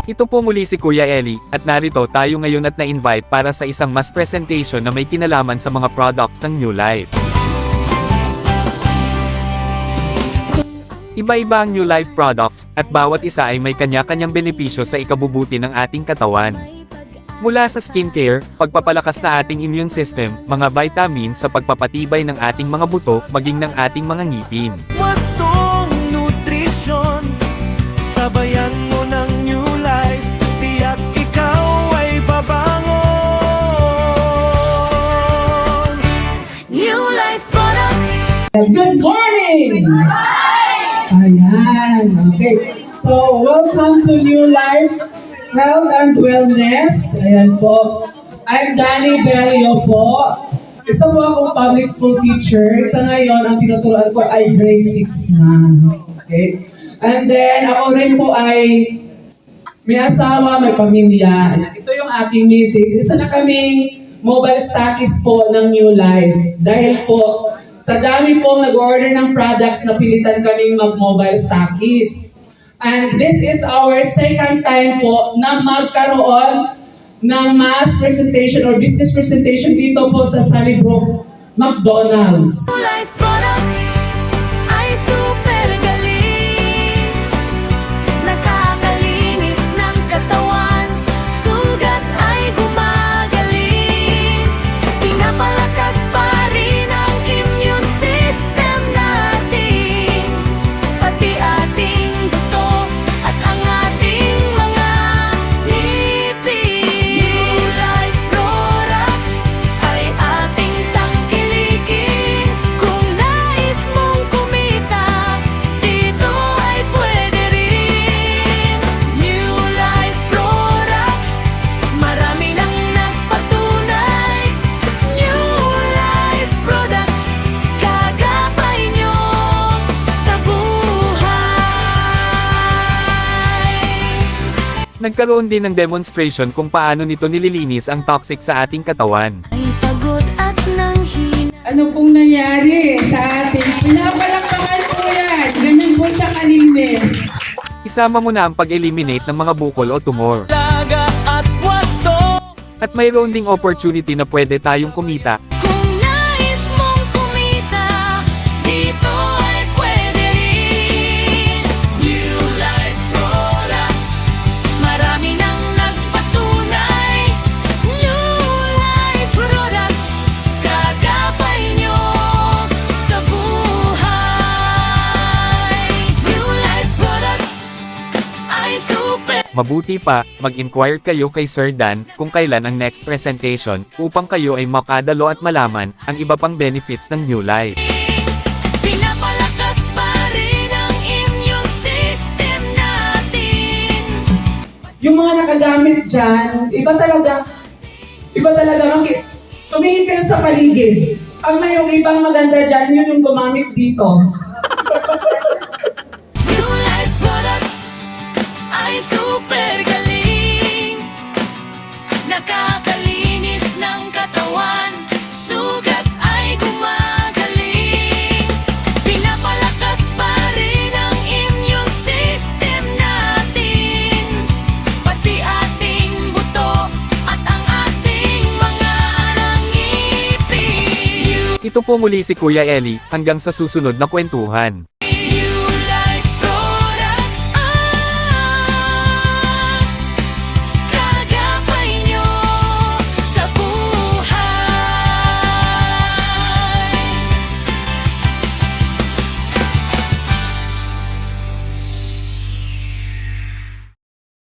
Ito po muli si Kuya Eli, at narito tayo ngayon at na-invite para sa isang mass presentation na may kinalaman sa mga products ng New Life. Iba-iba ang New Life products, at bawat isa ay may kanya-kanyang benepisyo sa ikabubuti ng ating katawan. Mula sa skincare, pagpapalakas na ating immune system, mga vitamins sa pagpapatibay ng ating mga buto, maging ng ating mga ngipin. Wastong nutrisyon, sabayan mo ng New Life, tiyak ikaw ay babangon. New Life Products. Good morning! Ayan, okay. So, welcome to New Life Health and Wellness. Ayan po. I'm Danny Belio po. Isa po akong public school teacher. Sa ngayon, ang tinuturuan ko ay grade 6 na. Okay? And then, ako rin po ay may asawa, may pamilya. Ayan, ito yung aking misis. Isa na kaming mobile stockist po ng New Life. Dahil po, sa dami pong nag-order ng products na pilitan kaming mag-mobile stockist. And this is our second time po na magkaroon ng mass presentation or business presentation dito po sa Sunnybrook McDonald's. New Life Products ay super galing. Nakakalinis ng katawan, sugat ay gumagaling. Pinapalakas pa rin ang immune system natin, pati ating buto at ang ating mga ngipin. New Life Products ay ating tangkilikin. Kung nais mong kumita, dito ay pwede rin. New Life Products, marami nang nagpatunay. New Life Products, kagapay nyo sa buhay. Nagkaroon din ng demonstration kung paano nito nililinis ang toxic sa ating katawan. Ay pagod at nanghina. Ano pong nangyari sa ating pinapalakpakan po yan? Ganyan po siya kalinis. Isama mo na ang pag-eliminate ng mga bukol o tumor. Laga at wasto. At mayroon ding opportunity na pwede tayong kumita. Kung nais mong kumita, dito ay pwede rin. New Life Products, marami nang nagpatunay. New Life Products, kagapay nyo sa buhay. New Life Products ay super. Mabuti pa, mag-inquire kayo kay Sir Dan kung kailan ang next presentation upang kayo ay makadalo at malaman ang iba pang benefits ng New Life. Pinapalakas pa rin ang immune system natin. Yung mga nakagamit dyan, iba talaga, tumingin kayo sa paligid. Ang mayroong ibang maganda dyan, yun yung gumamit dito. New Life Products ay super galing. Nakakalinis ng katawan, sugat ay gumagaling. Pinapalakas pa rin ang immune system natin, pati ating buto at ang ating mga ngipin. Ito po muli si Kuya Eli, hanggang sa susunod na kwentuhan.